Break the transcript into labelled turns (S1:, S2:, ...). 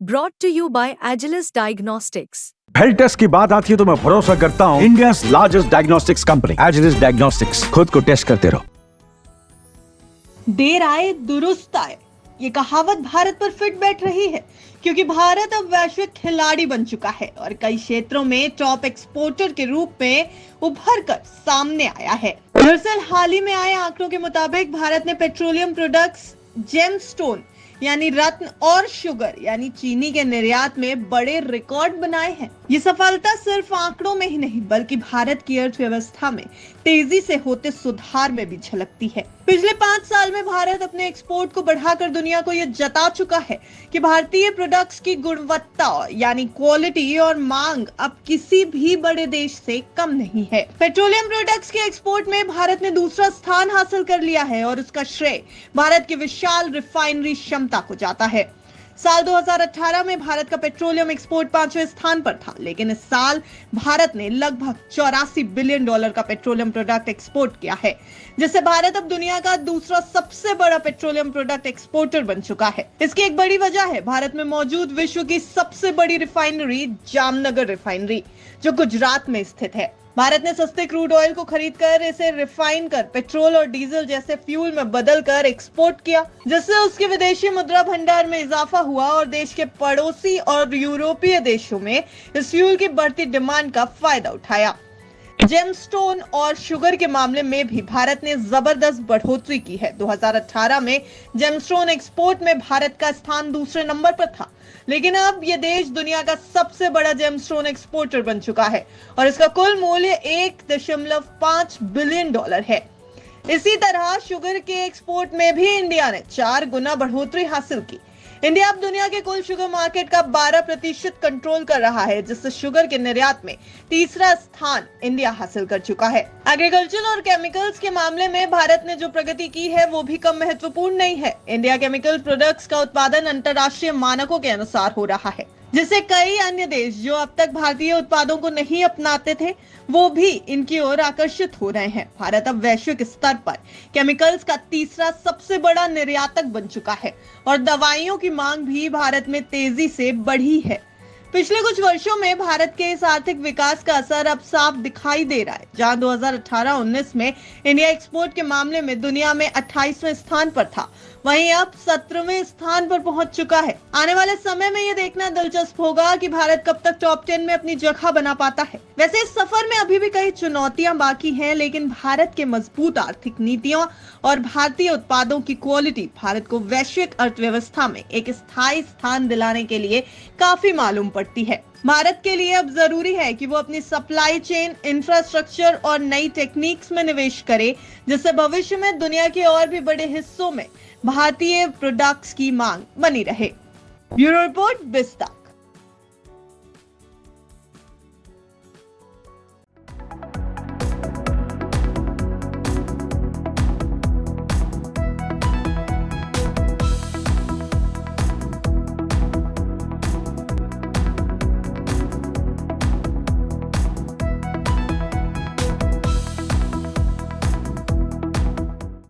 S1: brought to you by Agilus Diagnostics.
S2: Health test की बात आती है तो मैं भरोसा करता हूँ India's largest diagnostics company Agilus diagnostics. खुद को टेस्ट करते रहो।
S3: देर आए दुरुस्त आए, ये कहावत भारत पर फिट बैठ रही है क्योंकि भारत अब वैश्विक खिलाड़ी बन चुका है और कई क्षेत्रों में टॉप एक्सपोर्टर के रूप में उभर कर सामने आया है। दरअसल हाल ही में आए आंकड़ों के मुताबिक भारत ने पेट्रोलियम प्रोडक्ट्स, जेमस्टोन यानी रत्न और शुगर यानी चीनी के निर्यात में बड़े रिकॉर्ड बनाए हैं। ये सफलता सिर्फ आंकड़ों में ही नहीं बल्कि भारत की अर्थव्यवस्था में तेजी से होते सुधार में भी झलकती है। पिछले 5 साल में भारत अपने एक्सपोर्ट को बढ़ाकर दुनिया को यह जता चुका है कि भारतीय प्रोडक्ट्स की गुणवत्ता यानी क्वालिटी और मांग अब किसी भी बड़े देश से कम नहीं है। पेट्रोलियम प्रोडक्ट्स के एक्सपोर्ट में भारत ने दूसरा स्थान हासिल कर लिया है और उसका श्रेय भारत की विशाल रिफाइनरी क्षमता को जाता है। साल 2018 में भारत का पेट्रोलियम एक्सपोर्ट 5वें स्थान पर था, लेकिन इस साल भारत ने लगभग $84 बिलियन का पेट्रोलियम प्रोडक्ट एक्सपोर्ट किया है, जिससे भारत अब दुनिया का दूसरा सबसे बड़ा पेट्रोलियम प्रोडक्ट एक्सपोर्टर बन चुका है। इसकी एक बड़ी वजह है भारत में मौजूद विश्व की सबसे बड़ी रिफाइनरी जामनगर रिफाइनरी, जो गुजरात में स्थित है। भारत ने सस्ते क्रूड ऑयल को खरीदकर इसे रिफाइन कर पेट्रोल और डीजल जैसे फ्यूल में बदलकर एक्सपोर्ट किया, जिससे उसके विदेशी मुद्रा भंडार में इजाफा हुआ और देश के पड़ोसी और यूरोपीय देशों में इस फ्यूल की बढ़ती डिमांड का फायदा उठाया। जेमस्टोन और शुगर के मामले में भी भारत ने जबरदस्त बढ़ोतरी की है। 2018 में जेमस्टोन एक्सपोर्ट में भारत का स्थान दूसरे नंबर पर था, लेकिन अब यह देश दुनिया का सबसे बड़ा जेमस्टोन एक्सपोर्टर बन चुका है और इसका कुल मूल्य $1.5 बिलियन है। इसी तरह शुगर के एक्सपोर्ट में भी इंडिया ने 4 गुना बढ़ोतरी हासिल की। इंडिया अब दुनिया के कुल शुगर मार्केट का 12% कंट्रोल कर रहा है, जिससे शुगर के निर्यात में तीसरा स्थान इंडिया हासिल कर चुका है। एग्रीकल्चर और केमिकल्स के मामले में भारत ने जो प्रगति की है वो भी कम महत्वपूर्ण नहीं है। इंडिया केमिकल प्रोडक्ट्स का उत्पादन अंतर्राष्ट्रीय मानकों के अनुसार हो रहा है, जिससे कई अन्य देश जो अब तक भारतीय उत्पादों को नहीं अपनाते थे वो भी इनकी ओर आकर्षित हो रहे हैं। भारत अब वैश्विक स्तर पर केमिकल्स का तीसरा सबसे बड़ा निर्यातक बन चुका है और दवाइयों की मांग भी भारत में तेजी से बढ़ी है। पिछले कुछ वर्षों में भारत के इस आर्थिक विकास का असर अब साफ दिखाई दे रहा है। जहां 2018-19 में इंडिया एक्सपोर्ट के मामले में दुनिया में 28वें स्थान पर था, वहीं अब 17वें स्थान पर पहुंच चुका है। आने वाले समय में ये देखना दिलचस्प होगा कि भारत कब तक टॉप 10 में अपनी जगह बना पाता है। वैसे इस सफर में अभी भी कई चुनौतियां बाकी हैं, लेकिन भारत के मजबूत आर्थिक नीतियों और भारतीय उत्पादों की क्वालिटी भारत को वैश्विक अर्थव्यवस्था में एक स्थायी स्थान दिलाने के लिए काफी मालूम पड़ती है। भारत के लिए अब जरूरी है कि वो अपनी सप्लाई चेन, इंफ्रास्ट्रक्चर और नई टेक्निक्स में निवेश करे, जिससे भविष्य में दुनिया के और भी बड़े हिस्सों में भारतीय प्रोडक्ट्स की मांग बनी रहे। ब्यूरो रिपोर्ट, बिस्ता।